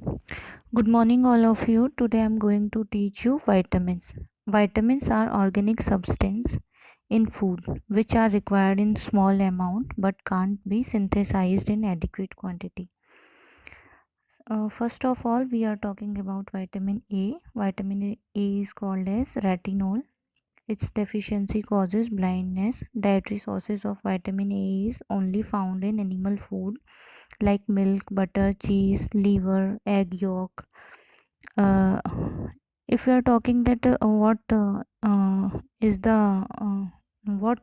Good morning, all of you. Today I'm going to teach you vitamins. Vitamins are organic substance in food which are required in small amount but can't be synthesized in adequate quantity. First of all, we are talking about vitamin A. Vitamin A is called as retinol. Its deficiency causes blindness. Dietary sources of vitamin A is only found in animal food like milk, butter, cheese, liver, egg yolk. uh, if you are talking that what is the what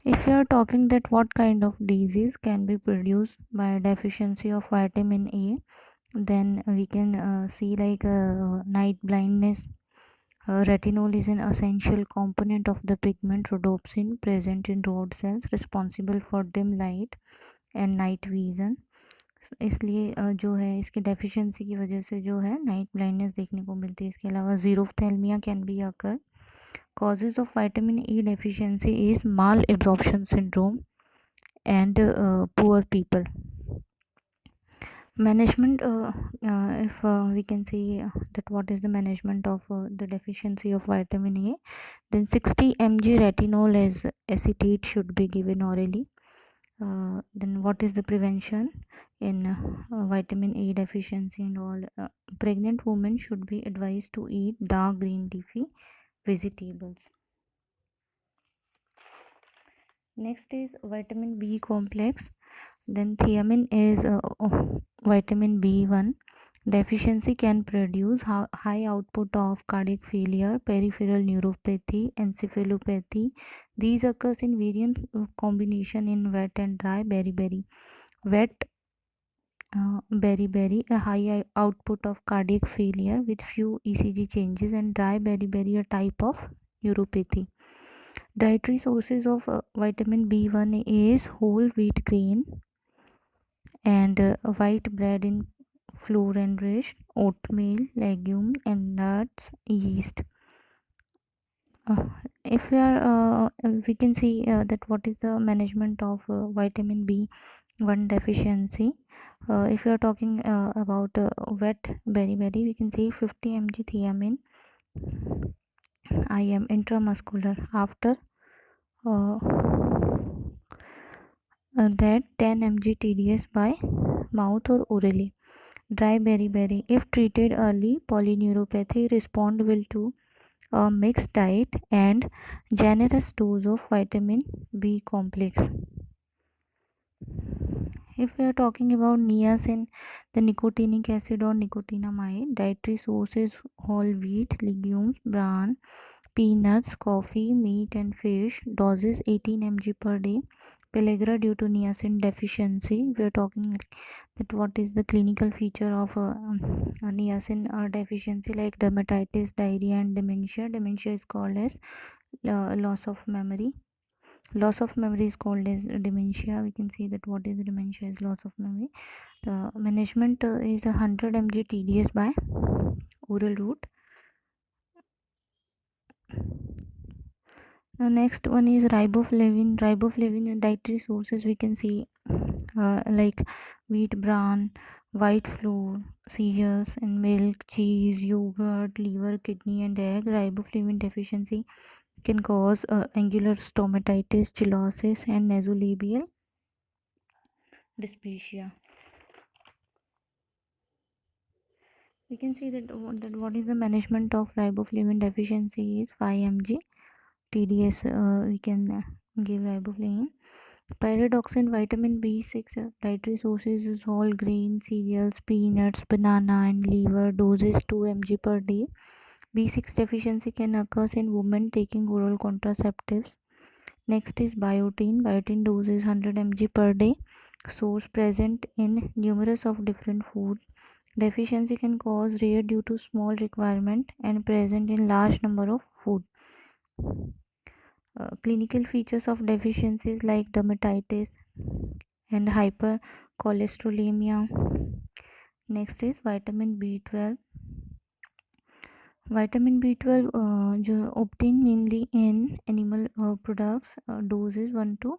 if you are talking that what kind of disease can be produced by deficiency of vitamin A, then we can see like night blindness. Retinol is an essential component of the pigment rhodopsin present in rod cells, responsible for dim light and night vision. इसलिए जो है इसकी deficiency की वजह से जो है night blindness देखने को मिलती है। इसके अलावा xerophthalmia can be occur. Causes of vitamin E deficiency is malabsorption syndrome and poor people. Management, if we can see that what is the management of the deficiency of vitamin A, then 60 mg retinol as acetate should be given orally. Then what is the prevention in vitamin A deficiency and all? Pregnant women should be advised to eat dark green leafy vegetables. Next is vitamin B complex. Then thiamine is vitamin B1. Deficiency can produce high output of cardiac failure, peripheral neuropathy, encephalopathy. These occurs in variant combination in wet and dry beriberi. Wet beriberi, a high output of cardiac failure with few ECG changes, and dry beriberi, a type of neuropathy. Dietary sources of vitamin B1 is whole wheat grain and white bread in flour enriched, oatmeal, legume and nuts, yeast. If we can see that what is the management of vitamin B1 deficiency. If you are talking about wet beriberi, we can see 50 mg thiamine IM intramuscular. After uh, that 10 mg TDS by mouth or orally. Dry beriberi, if treated early, polyneuropathy respond will to a mixed diet and generous dose of vitamin B complex. If we are talking about niacin, the nicotinic acid or nicotinamide, dietary sources whole wheat, legumes, bran, peanuts, coffee, meat and fish. Doses 18 mg per day. Pellagra due to niacin deficiency. We are talking like that what is the clinical feature of niacin deficiency, like dermatitis, diarrhea and dementia. Dementia is called as loss of memory. Loss of memory is called as dementia. We can see that what is dementia is loss of memory. The management is 100 mg TDS by oral route. The next one is riboflavin. Riboflavin dietary sources we can see like wheat bran, white flour, cereals and milk, cheese, yogurt, liver, kidney and egg. Riboflavin deficiency can cause angular stomatitis, chillosis and nasolabial dysphagia. We can see that what is the management of riboflavin deficiency is 5 mg TDS. We can give riboflavin. Pyridoxine, vitamin B6, dietary sources is whole grain, cereals, peanuts, banana and liver. Doses 2 mg per day. B6 deficiency can occur in women taking oral contraceptives. Next is biotin. Biotin dose is 100 mg per day. Source present in numerous of different food. Deficiency can cause rare due to small requirement and present in large number of food. Clinical features of deficiencies like dermatitis and hypercholesterolemia. Next is vitamin B12. Vitamin B12 जो obtained mainly in animal products. Dose is 1 to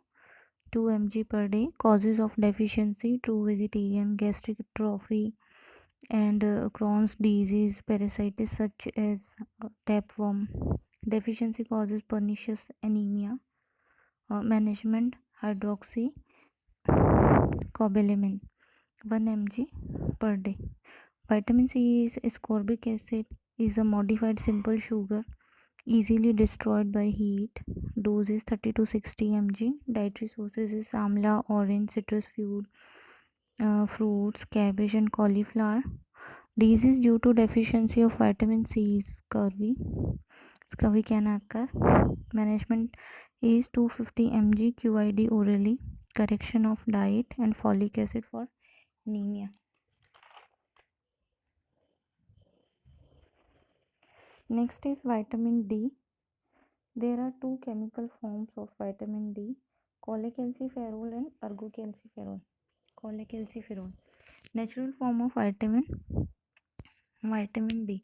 2 mg per day. Causes of deficiency: true vegetarian, gastric atrophy, and Crohn's disease, parasites such as tapeworm. Deficiency causes pernicious anemia. Management: hydroxycobalamin 1 mg per day. Vitamin C is ascorbic acid, is a modified simple sugar, easily destroyed by heat. Dose is 30 to 60 mg. Dietary sources is amla, orange, citrus fruits, cabbage, and cauliflower. Disease due to deficiency of vitamin C is scurvy. Scurvy can occur. Management is 250 mg QID orally. Correction of diet and folic acid for anemia. Next is vitamin D. There are two chemical forms of vitamin D: cholecalciferol and ergocalciferol. Cholecalciferol, natural form of vitamin D.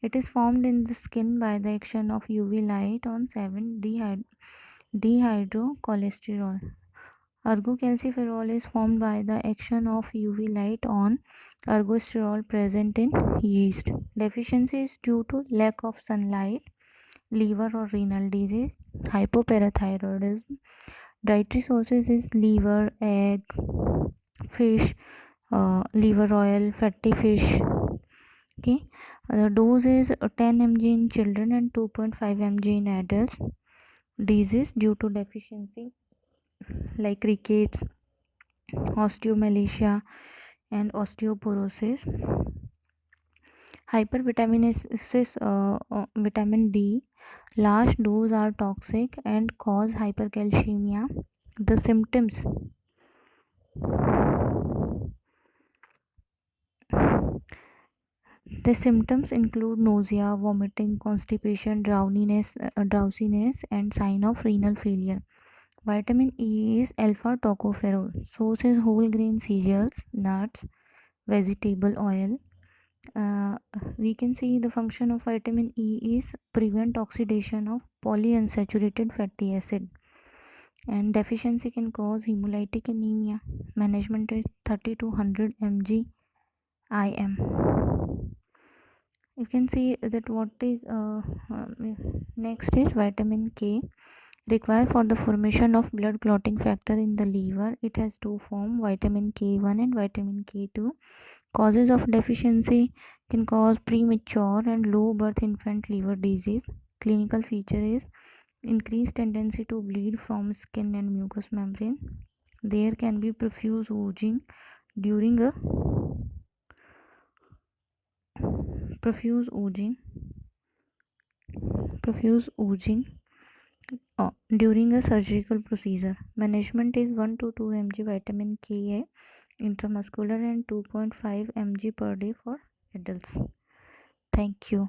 It is formed in the skin by the action of UV light on 7-dehydrocholesterol. Ergocalciferol is formed by the action of UV light on ergosterol present in yeast. Deficiency is due to lack of sunlight, liver or renal disease, hypoparathyroidism. Dietary sources is liver, egg, fish, liver oil, fatty fish. Okay, the dose is 10 mg in children and 2.5 mg in adults. Disease due to deficiency like rickets, osteomalacia, and osteoporosis. Hypervitaminosis, vitamin D. Large doses are toxic and cause hypercalcemia. The symptoms: include nausea, vomiting, constipation, drowsiness, and sign of renal failure. Vitamin E is alpha tocopherol. Source is whole grain cereals, nuts, vegetable oil. We can see the function of vitamin E is prevent oxidation of polyunsaturated fatty acid, and deficiency can cause hemolytic anemia. Management is 30 to 100 mg IM. You can see that what is next is vitamin K, required for the formation of blood clotting factor in the liver. It has two forms, vitamin K1 and vitamin K2. Causes of deficiency can cause premature and low birth infant liver disease. Clinical feature is increased tendency to bleed from skin and mucous membrane. There can be profuse oozing during a profuse oozing during a surgical procedure. Management is 1 to 2 mg vitamin Ka intramuscular and 2.5 mg per day for adults. Thank you.